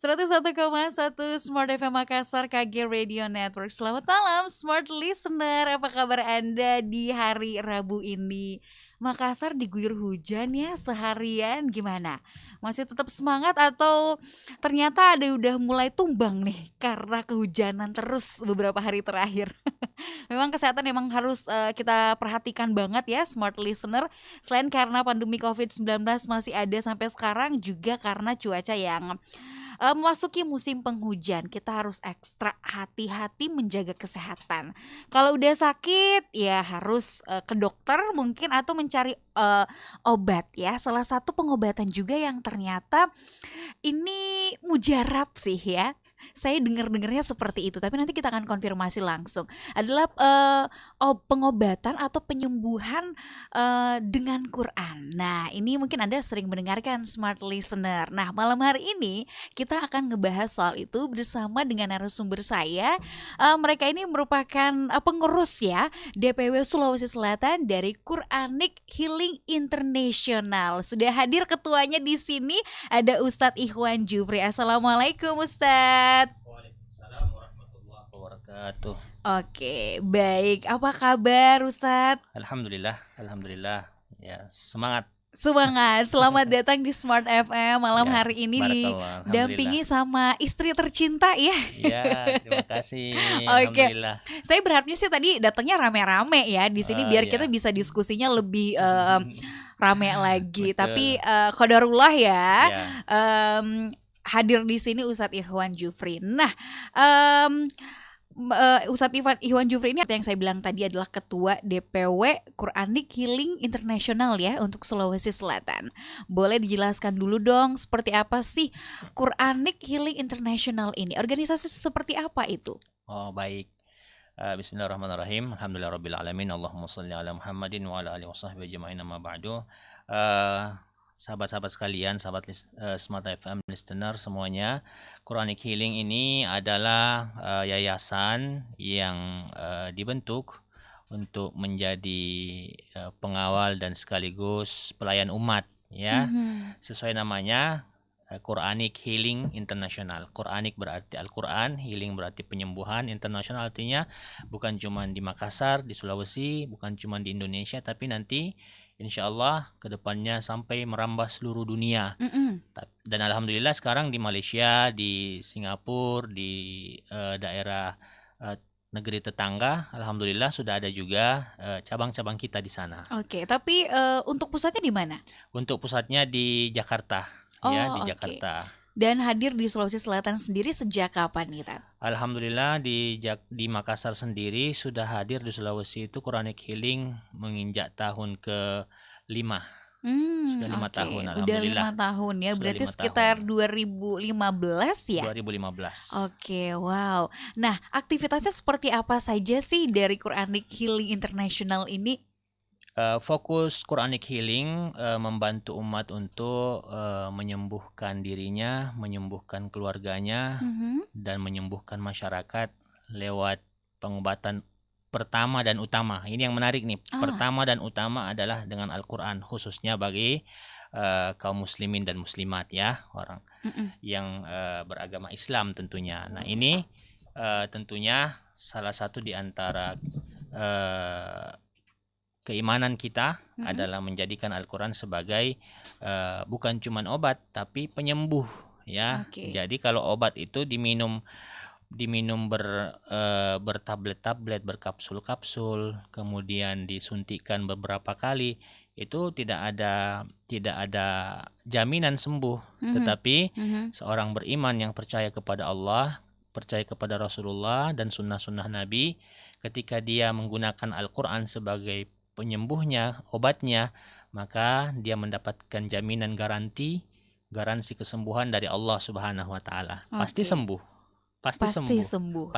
101,1 Smart FM Makassar KG Radio Network. Selamat malam Smart Listener. Apa kabar Anda di hari Rabu ini? Makassar diguyur hujan ya seharian, gimana? Masih tetap semangat atau ternyata ada udah mulai tumbang nih karena kehujanan terus beberapa hari terakhir? Memang kesehatan memang harus kita perhatikan banget ya Smart Listener. Selain karena pandemi COVID-19 masih ada sampai sekarang, juga karena cuaca yang memasuki musim penghujan, kita harus ekstra hati-hati menjaga kesehatan. Kalau udah sakit ya harus ke dokter mungkin atau mencari obat ya. Salah satu pengobatan juga yang ternyata ini mujarab sih ya. Saya dengar-dengarnya seperti itu, tapi nanti kita akan konfirmasi langsung. Adalah pengobatan atau penyembuhan dengan Quran. Nah, ini mungkin Anda sering mendengarkan Smart Listener. Nah, malam hari ini kita akan ngebahas soal itu bersama dengan narasumber saya. Mereka ini merupakan pengurus ya DPW Sulawesi Selatan dari Quranic Healing International. Sudah hadir ketuanya di sini, ada Ustadz Ikhwan Jufri. Assalamualaikum Ustadz. Waalaikumsalam warahmatullahi wabarakatuh. Oke, baik. Apa kabar Ustadz? Alhamdulillah. Ya, semangat. Semangat, selamat datang di Smart FM malam Ya, hari ini barakallah. didampingi sama istri tercinta ya. Ya, terima kasih. Oke. Alhamdulillah. Saya berharapnya sih tadi datangnya rame-rame ya di sini biar Ya. kita bisa diskusinya lebih rame lagi. Betul. Tapi qadarullah ya. Ya. Hadir di sini Ustadz Ikhwan Jufri. Nah, Ustadz Ikhwan Jufri ini yang saya bilang tadi adalah ketua DPW Quranic Healing International ya untuk Sulawesi Selatan. Boleh dijelaskan dulu dong seperti apa sih Quranic Healing International ini? Organisasi seperti apa itu? Oh, baik. Bismillahirrahmanirrahim. Alhamdulillahirabbil alamin. Allahumma shalli ala Muhammadin wa ala alihi washabbihi ajmain, amma ba'du. Sahabat-sahabat sekalian, Smart FM listener semuanya, Quranic Healing ini adalah yayasan yang dibentuk untuk menjadi pengawal dan sekaligus pelayan umat ya. Sesuai namanya, Quranic Healing International. Quranic berarti Al-Quran, healing berarti penyembuhan, internasional artinya bukan cuma di Makassar, di Sulawesi, bukan cuma di Indonesia, tapi nanti insya Allah kedepannya sampai merambah seluruh dunia. Dan alhamdulillah sekarang di Malaysia, di Singapura, di daerah negeri tetangga, alhamdulillah sudah ada juga cabang-cabang kita di sana. Oke, tapi untuk pusatnya di mana? Untuk pusatnya di Jakarta. Di Jakarta. Dan hadir di Sulawesi Selatan sendiri sejak kapan nih, Tat? Alhamdulillah di Makassar sendiri sudah hadir di Sulawesi itu Quranic Healing menginjak tahun ke-5. Sudah 5 tahun, alhamdulillah. Udah 5 tahun ya, Sudah berarti 5 sekitar tahun. 2015 ya? 2015. Oke, wow. Nah, aktivitasnya seperti apa saja sih dari Quranic Healing International ini? Fokus Quranic Healing membantu umat untuk menyembuhkan dirinya, menyembuhkan keluarganya, dan menyembuhkan masyarakat lewat pengobatan pertama dan utama. Ini yang menarik nih. Pertama dan utama adalah dengan Al-Quran, khususnya bagi kaum muslimin dan muslimat ya, orang yang beragama Islam tentunya. Nah, ini tentunya salah satu di antara keimanan kita adalah menjadikan Al-Quran sebagai bukan cuma obat tapi penyembuh ya. Jadi kalau obat itu diminum bertablet-tablet, berkapsul-kapsul, kemudian disuntikan beberapa kali, itu tidak ada jaminan sembuh. Tetapi seorang beriman yang percaya kepada Allah, percaya kepada Rasulullah dan sunnah-sunnah Nabi, ketika dia menggunakan Al-Quran sebagai penyembuhnya, obatnya, maka dia mendapatkan jaminan garansi kesembuhan dari Allah Subhanahu wa taala. Pasti sembuh. Pasti sembuh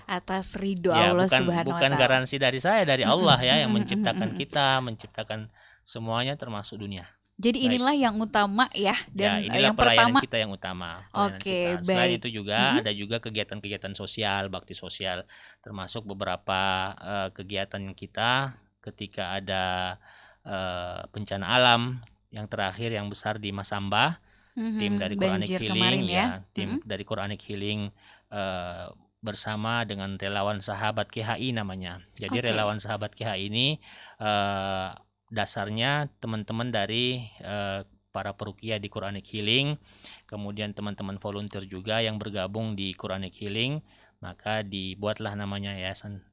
atas ridho Allah Subhanahu wa taala. Bukan garansi dari saya, dari Allah ya yang menciptakan kita, menciptakan semuanya termasuk dunia. Jadi inilah yang utama ya, dan inilah yang pertama kita yang utama. Baik. Selain itu juga ada juga kegiatan-kegiatan sosial, bakti sosial, termasuk beberapa kegiatan kita ketika ada bencana alam, yang terakhir yang besar di Masamba tim dari Quranic Banjir Healing kemarin ya. tim dari Quranic Healing bersama dengan relawan sahabat KHI namanya. Jadi Oke. relawan sahabat KHI ini dasarnya teman-teman dari para peruqyah di Quranic Healing, kemudian teman-teman volunteer juga yang bergabung di Quranic Healing, maka dibuatlah namanya yayasan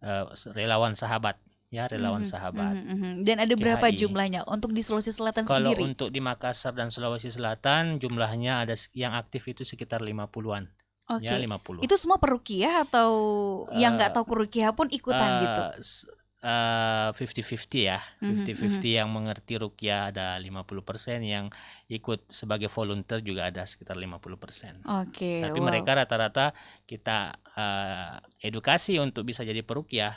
relawan sahabat ya, relawan sahabat Dan ada berapa KHI. jumlahnya untuk di Sulawesi Selatan Kalau sendiri? untuk di Makassar dan Sulawesi Selatan jumlahnya ada yang aktif itu sekitar 50-an. Ya, Oke. 50. Itu semua peruqyah atau yang nggak tahu peruqyah pun ikutan gitu? 50-50 ya. 50-50 yang mengerti ruqyah ada 50%, yang ikut sebagai volunteer juga ada sekitar 50%. Oke, Tapi wow. mereka rata-rata kita edukasi untuk bisa jadi peruqyah,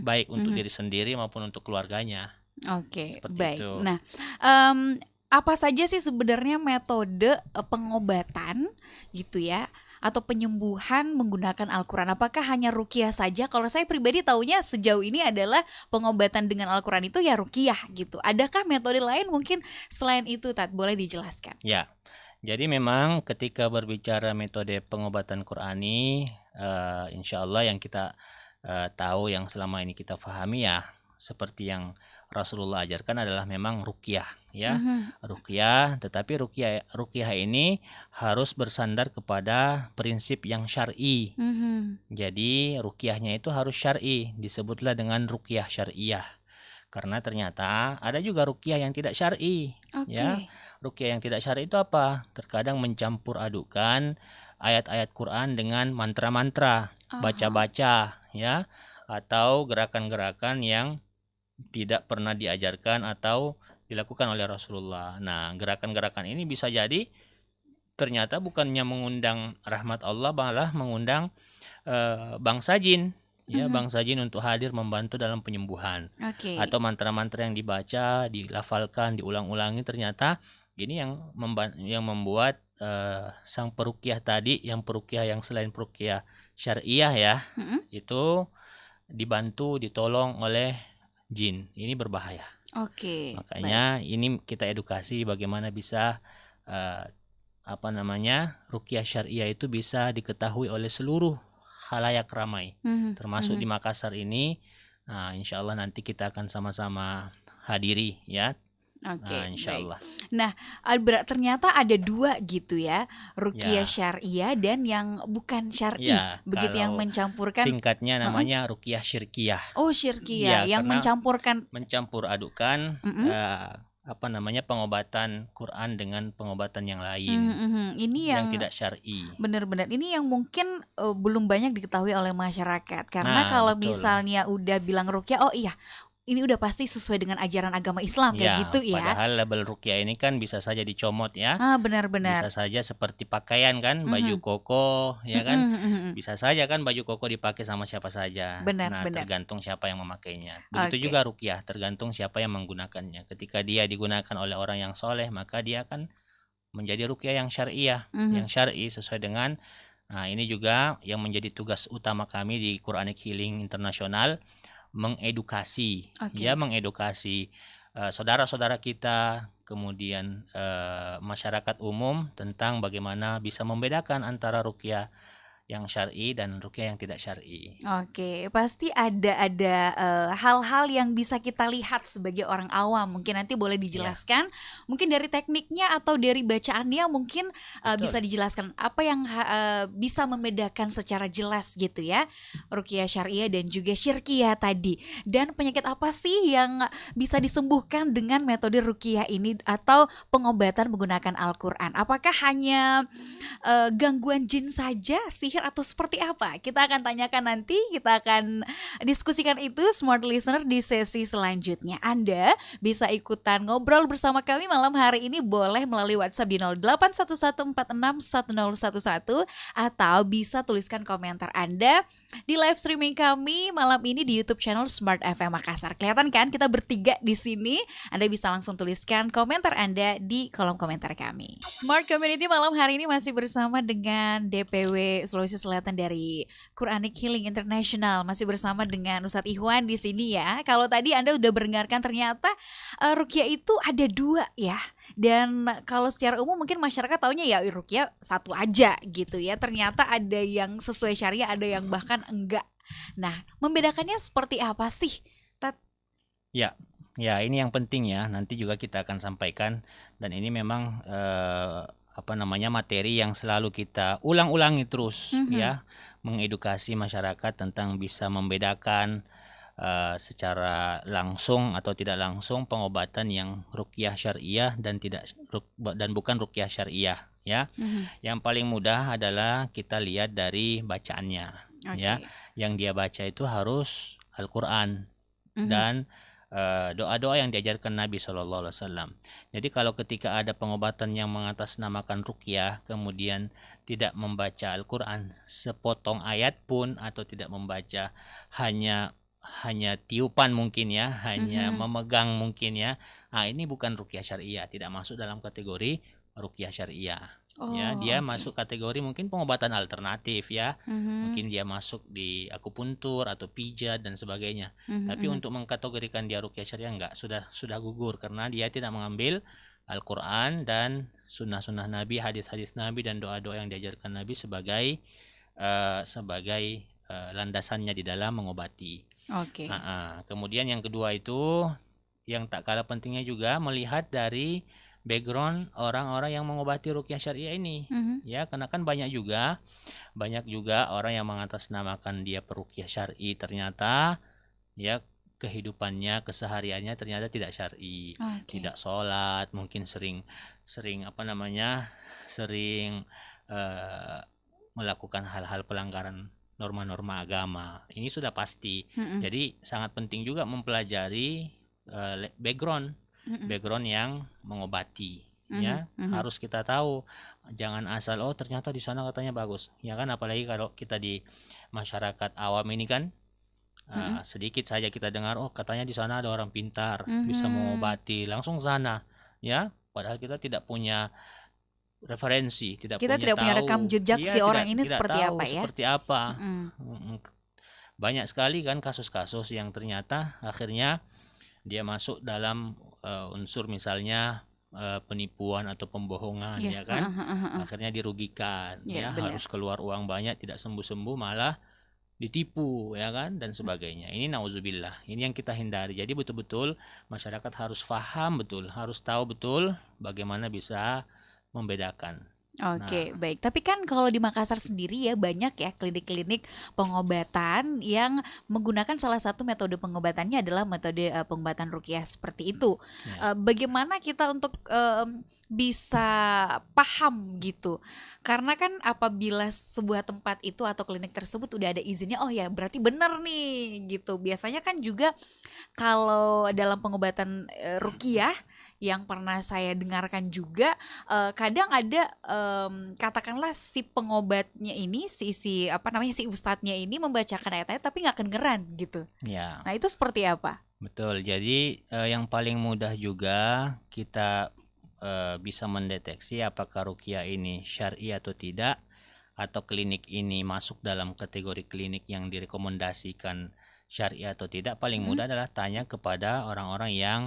baik untuk diri sendiri maupun untuk keluarganya. Oke, Seperti baik. itu. Nah, apa saja sih sebenarnya metode pengobatan gitu ya, atau penyembuhan menggunakan Al-Quran? Apakah hanya ruqyah saja? Kalau saya pribadi taunya sejauh ini adalah pengobatan dengan Al-Quran itu ya ruqyah gitu. Adakah metode lain mungkin selain itu, Tat? Boleh dijelaskan? Ya, jadi memang ketika berbicara metode pengobatan Qurani, insya Allah yang kita tahu, yang selama ini kita pahami ya, seperti yang Rasulullah ajarkan adalah memang ruqyah ya. Ruqyah, tetapi ruqyah ini harus bersandar kepada prinsip yang syar'i. Jadi ruqyahnya itu harus syar'i, disebutlah dengan ruqyah syariah. Karena ternyata ada juga ruqyah yang tidak syar'i. Ya. Ruqyah yang tidak syar'i itu apa? Terkadang mencampur adukan ayat-ayat Quran dengan mantra-mantra, baca-baca ya, atau gerakan-gerakan yang tidak pernah diajarkan atau dilakukan oleh Rasulullah. Nah, gerakan-gerakan ini bisa jadi ternyata bukannya mengundang rahmat Allah, malah mengundang bangsa jin. Ya, bangsa jin untuk hadir membantu dalam penyembuhan. Atau mantra-mantra yang dibaca, dilafalkan, diulang-ulangi, ternyata ini yang membuat sang peruqyah tadi, yang peruqyah yang selain peruqyah syariah ya, itu dibantu, ditolong oleh jin. Ini berbahaya. Makanya ini kita edukasi bagaimana bisa ruqyah syariah itu bisa diketahui oleh seluruh halayak ramai, termasuk di Makassar ini. Nah, insya Allah nanti kita akan sama-sama hadiri ya. Nah, insya Allah. Nah, ternyata ada dua gitu ya, ruqyah syariah dan yang bukan syar'i. Begitu, yang mencampurkan. Singkatnya namanya ruqyah syirkiyah. Oh, syirkiyah, yang mencampur adukan pengobatan Quran dengan pengobatan yang lain. Ini yang tidak syar'i. Benar-benar ini yang mungkin belum banyak diketahui oleh masyarakat. Karena kalau misalnya udah bilang ruqyah, oh iya, ini udah pasti sesuai dengan ajaran agama Islam kayak gitu ya. Padahal label ruqyah ini kan bisa saja dicomot ya. Benar-benar. Bisa saja seperti pakaian kan, baju koko ya kan. Bisa saja kan baju koko dipakai sama siapa saja. Benar. Tergantung siapa yang memakainya. Begitu juga ruqyah, tergantung siapa yang menggunakannya. Ketika dia digunakan oleh orang yang soleh, maka dia akan menjadi ruqyah yang syariah, yang syar'i sesuai dengan. Nah, ini juga yang menjadi tugas utama kami di Quranic Healing International, mengedukasi saudara-saudara kita, kemudian masyarakat umum tentang bagaimana bisa membedakan antara ruqyah yang syar'i dan ruqyah yang tidak syar'i. Pasti ada hal-hal yang bisa kita lihat sebagai orang awam. Mungkin nanti boleh dijelaskan, mungkin dari tekniknya atau dari bacaannya mungkin bisa dijelaskan apa yang bisa membedakan secara jelas gitu ya, ruqyah syariah dan juga syirkiyah tadi. Dan penyakit apa sih yang bisa disembuhkan dengan metode ruqyah ini atau pengobatan menggunakan Al-Quran? Apakah hanya gangguan jin saja, sihir, atau seperti apa? Kita akan tanyakan nanti, kita akan diskusikan itu smart listener di sesi selanjutnya. Anda bisa ikutan ngobrol bersama kami malam hari ini, boleh melalui WhatsApp di 0811461011 atau bisa tuliskan komentar Anda di live streaming kami malam ini di YouTube channel Smart FM Makassar. Kelihatan kan kita bertiga di sini? Anda bisa langsung tuliskan komentar Anda di kolom komentar kami. Smart Community malam hari ini masih bersama dengan DPW Sulawesi Sulawesi Selatan dari Quranic Healing International. Masih bersama dengan Ustadz Ikhwan di sini ya. Kalau tadi Anda udah mendengarkan ternyata ruqyah itu ada dua ya. Dan kalau secara umum mungkin masyarakat taunya ya ruqyah satu aja gitu ya. Ternyata ada yang sesuai syariah, ada yang bahkan enggak. Nah, membedakannya seperti apa sih, Tat? Ya, ya ini yang penting ya. Nanti juga kita akan sampaikan dan ini memang materi yang selalu kita ulang-ulangi terus ya, mengedukasi masyarakat tentang bisa membedakan secara langsung atau tidak langsung pengobatan yang ruqyah syariah dan bukan ruqyah syariah ya. Yang paling mudah adalah kita lihat dari bacaannya ya. Yang dia baca itu harus Al-Qur'an dan doa-doa yang diajarkan Nabi SAW. Jadi kalau ketika ada pengobatan yang mengatasnamakan ruqyah kemudian tidak membaca Al-Qur'an sepotong ayat pun atau tidak membaca hanya tiupan mungkin ya, hanya memegang mungkin ya. Nah, ini bukan ruqyah syariah, tidak masuk dalam kategori ruqyah syariah. Ya, dia masuk kategori mungkin pengobatan alternatif ya. Mungkin dia masuk di akupuntur atau pijat dan sebagainya. Tapi untuk mengkategorikan dia ruqyah syariah enggak, sudah gugur karena dia tidak mengambil Al-Qur'an dan sunnah-sunnah Nabi, hadis-hadis Nabi dan doa-doa yang diajarkan Nabi sebagai landasannya di dalam mengobati. Kemudian yang kedua itu yang tak kalah pentingnya juga melihat dari background orang-orang yang mengobati ruqyah syariah ini ya, karena kan banyak juga orang yang mengatasnamakan dia peruqyah syar'i ternyata ya kehidupannya kesehariannya ternyata tidak syar'i, tidak sholat, mungkin sering melakukan hal-hal pelanggaran norma-norma agama. Ini sudah pasti. Jadi sangat penting juga mempelajari background yang mengobati ya. Harus kita tahu, jangan asal ternyata di sana katanya bagus ya kan, apalagi kalau kita di masyarakat awam ini kan sedikit saja kita dengar katanya di sana ada orang pintar bisa mengobati, langsung sana ya, padahal kita tidak punya referensi, kita tidak punya rekam jejak si orang ini seperti apa ya. Banyak sekali kan kasus-kasus yang ternyata akhirnya dia masuk dalam unsur misalnya penipuan atau pembohongan ya kan. Akhirnya dirugikan ya, harus keluar uang banyak, tidak sembuh-sembuh malah ditipu ya kan dan sebagainya. Ini nauzubillah, ini yang kita hindari. Jadi betul-betul masyarakat harus paham betul, harus tahu betul bagaimana bisa membedakan. Baik. Tapi kan kalau di Makassar sendiri ya banyak ya klinik-klinik pengobatan yang menggunakan salah satu metode pengobatannya adalah metode pengobatan ruqyah seperti itu. Bagaimana kita untuk bisa paham gitu? Karena kan apabila sebuah tempat itu atau klinik tersebut udah ada izinnya, oh ya berarti benar nih gitu. Biasanya kan juga kalau dalam pengobatan ruqyah yang pernah saya dengarkan juga kadang ada katakanlah si pengobatnya ini si ustadznya ini membacakan ayat-ayat tapi nggak kedengeran gitu. Nah itu seperti apa? Betul. Jadi yang paling mudah juga kita bisa mendeteksi apakah ruqyah ini syar'i atau tidak, atau klinik ini masuk dalam kategori klinik yang direkomendasikan syar'i atau tidak. Paling mudah adalah tanya kepada orang-orang yang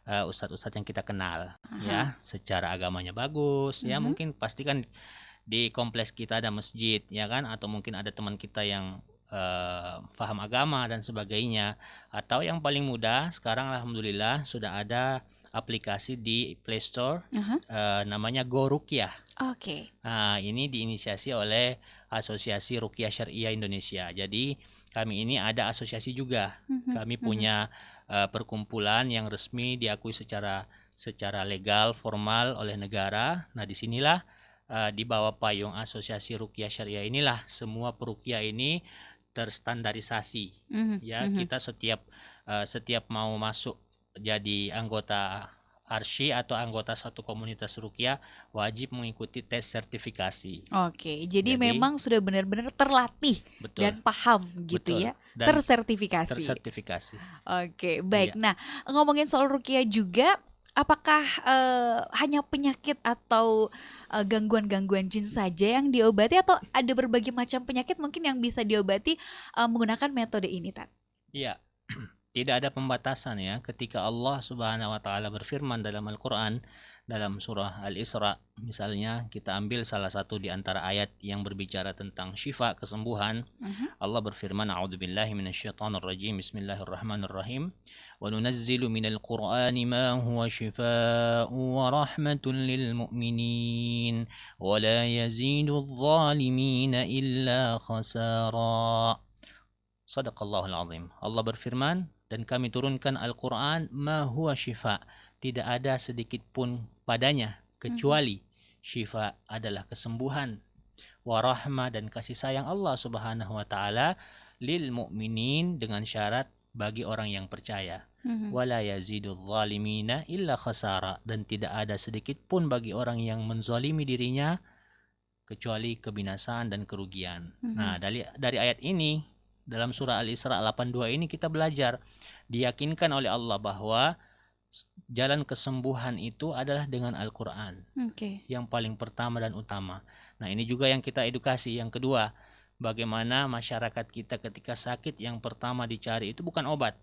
ustadz-ustadz yang kita kenal ya, secara agamanya bagus ya. Mungkin pasti kan di kompleks kita ada masjid ya kan, atau mungkin ada teman kita yang paham agama dan sebagainya. Atau yang paling mudah sekarang alhamdulillah sudah ada aplikasi di Play Store namanya Go Ruqyah. Nah, ini diinisiasi oleh Asosiasi Ruqyah Syariah Indonesia. Jadi kami ini ada asosiasi juga. Kami punya perkumpulan yang resmi diakui secara legal formal oleh negara. Nah, disinilah di bawah payung Asosiasi Ruqyah Syariah inilah semua peruqyah ini terstandarisasi. Ya, kita setiap mau masuk jadi anggota ARSY atau anggota satu komunitas ruqyah wajib mengikuti tes sertifikasi. Jadi memang sudah benar-benar terlatih dan paham gitu ya, tersertifikasi. Baik. Nah, ngomongin soal ruqyah juga apakah hanya penyakit atau gangguan-gangguan jin saja yang diobati, atau ada berbagai macam penyakit mungkin yang bisa diobati menggunakan metode ini, Tat? Iya, tidak ada pembatasan ya. Ketika Allah Subhanahu wa taala berfirman dalam Al-Qur'an dalam surah Al-Isra, misalnya kita ambil salah satu di antara ayat yang berbicara tentang syifa, kesembuhan. Allah berfirman, a'udzubillahi minasyaitonir rajim. Bismillahirrahmanirrahim. Wa nunazzilu minal Qur'ani ma huwa syifaa'un wa rahmatun lil mu'minin wa la yazidudz zalimina illa khasara. Shadaqallahul azim. Allah berfirman, dan kami turunkan Al-Quran ma huwa syifa, tidak ada sedikit pun padanya kecuali syifa adalah kesembuhan, warahmah dan kasih sayang Allah Subhanahu wa taala lil mu'minin, dengan syarat bagi orang yang percaya. Wala yazidudz zalimina illa khasara, dan tidak ada sedikit pun bagi orang yang menzalimi dirinya kecuali kebinasaan dan kerugian. Nah, dari ayat ini dalam surah Al-Isra 82 ini kita belajar, diyakinkan oleh Allah bahwa jalan kesembuhan itu adalah dengan Al-Quran. Yang paling pertama dan utama. Nah, ini juga yang kita edukasi. Yang kedua, bagaimana masyarakat kita ketika sakit yang pertama dicari itu bukan obat.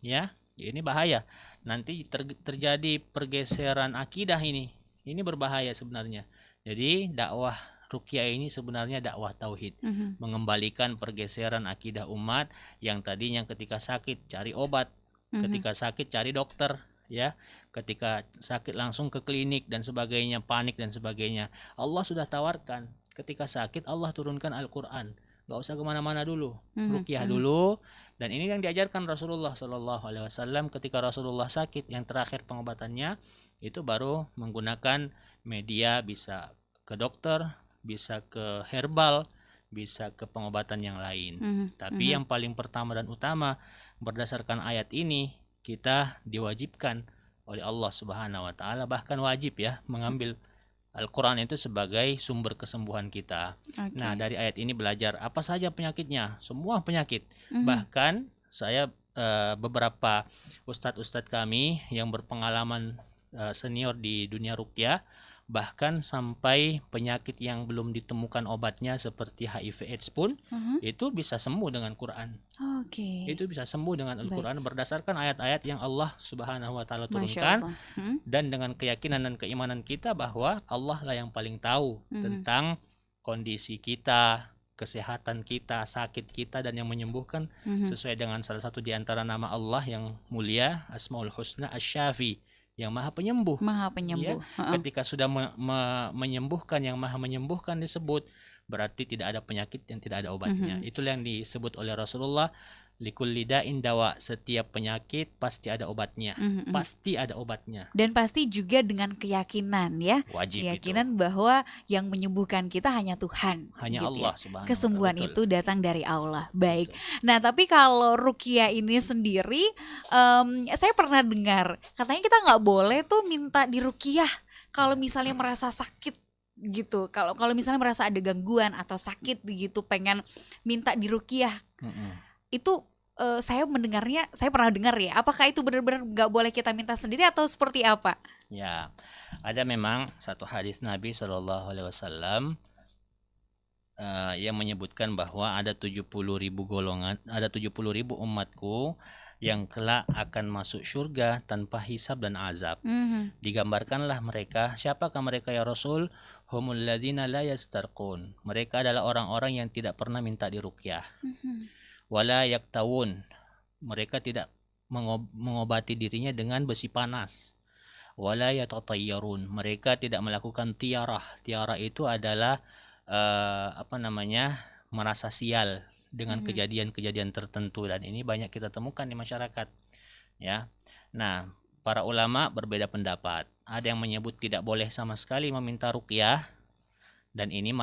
Ya, ini bahaya. Nanti terjadi pergeseran akidah ini. Ini berbahaya sebenarnya. Jadi dakwah Ruqyah ini sebenarnya dakwah tauhid, mengembalikan pergeseran akidah umat yang tadinya ketika sakit cari obat, ketika sakit cari dokter, ya, ketika sakit langsung ke klinik dan sebagainya, panik dan sebagainya. Allah sudah tawarkan, ketika sakit Allah turunkan Al-Quran, nggak usah kemana-mana dulu, Ruqyah dulu. Dan ini yang diajarkan Rasulullah SAW ketika Rasulullah sakit, yang terakhir pengobatannya itu baru menggunakan media, bisa ke dokter, bisa ke herbal, bisa ke pengobatan yang lain. Tapi yang paling pertama dan utama, berdasarkan ayat ini kita diwajibkan oleh Allah Subhanahu wa taala, bahkan wajib ya, mengambil Al-Quran itu sebagai sumber kesembuhan kita. Nah, dari ayat ini belajar apa saja penyakitnya, semua penyakit. Bahkan saya beberapa ustadz-ustadz kami yang berpengalaman senior di dunia ruqyah, bahkan sampai penyakit yang belum ditemukan obatnya seperti HIV/AIDS pun itu bisa sembuh dengan Quran. Itu bisa sembuh dengan Al-Quran berdasarkan ayat-ayat yang Allah Subhanahu wa taala turunkan, dan dengan keyakinan dan keimanan kita bahwa Allah lah yang paling tahu tentang kondisi kita, kesehatan kita, sakit kita, dan yang menyembuhkan sesuai dengan salah satu di antara nama Allah yang mulia, Asmaul Husna Asy-Syafi, yang maha penyembuh. Ya, ketika sudah menyembuhkan, yang maha menyembuhkan disebut, berarti tidak ada penyakit yang tidak ada obatnya. Itulah yang disebut oleh Rasulullah, likulli da'in dawa, setiap penyakit pasti ada obatnya. Pasti ada obatnya. Dan pasti juga dengan keyakinan ya. Wajib keyakinan itu. Bahwa yang menyembuhkan kita hanya Tuhan. Hanya gitu Allah ya. Subhanahu wa taala. Kesembuhan itu datang dari Allah. Baik. Betul. Nah, tapi kalau ruqyah ini sendiri, saya pernah dengar katanya kita nggak boleh tuh minta diruqyah kalau misalnya merasa sakit gitu. Kalau misalnya merasa ada gangguan atau sakit begitu, pengen minta diruqyah. Itu saya mendengarnya, saya pernah dengar ya. Apakah itu benar-benar nggak boleh kita minta sendiri atau seperti apa? Ya, ada memang satu hadis Nabi SAW yang menyebutkan bahwa ada 70.000 golongan, ada 70.000 umatku yang kelak akan masuk surga tanpa hisab dan azab. Digambarkanlah mereka, siapakah mereka ya Rasul? Humul ladzina la yastarqun. Mereka adalah orang-orang yang tidak pernah minta diruqyah. Wala yaktawun. Mereka tidak mengobati dirinya dengan besi panas. Wala yatatayyarun. Mereka tidak melakukan tiarah. Tiarah itu adalah merasa sial dengan kejadian-kejadian tertentu, dan ini banyak kita temukan di masyarakat. Ya. Nah, para ulama berbeda pendapat. Ada yang menyebut tidak boleh sama sekali meminta ruqyah, dan ini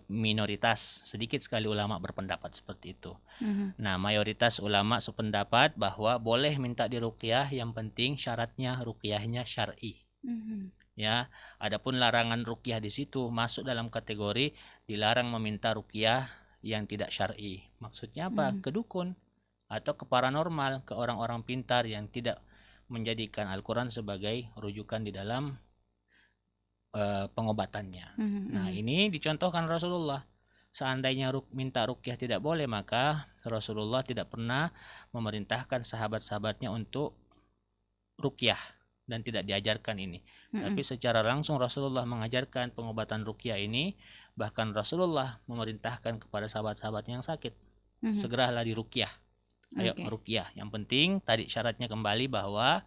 minoritas, sedikit sekali ulama berpendapat seperti itu. Nah, mayoritas ulama sependapat bahwa boleh minta diruqyah, yang penting syaratnya ruqyahnya syar'i. Ya, adapun larangan ruqyah di situ masuk dalam kategori dilarang meminta ruqyah yang tidak syar'i. Maksudnya apa? Ke dukun atau ke paranormal, ke orang-orang pintar yang tidak menjadikan Al-Quran sebagai rujukan di dalam pengobatannya. Nah, ini dicontohkan Rasulullah. Seandainya minta ruqyah tidak boleh, maka Rasulullah tidak pernah memerintahkan sahabat-sahabatnya untuk ruqyah dan tidak diajarkan ini. Tapi secara langsung Rasulullah mengajarkan pengobatan ruqyah ini. Bahkan Rasulullah memerintahkan kepada sahabat-sahabat yang sakit, segeralah diruqyah. Ayo ruqyah. Yang penting tadi syaratnya kembali bahwa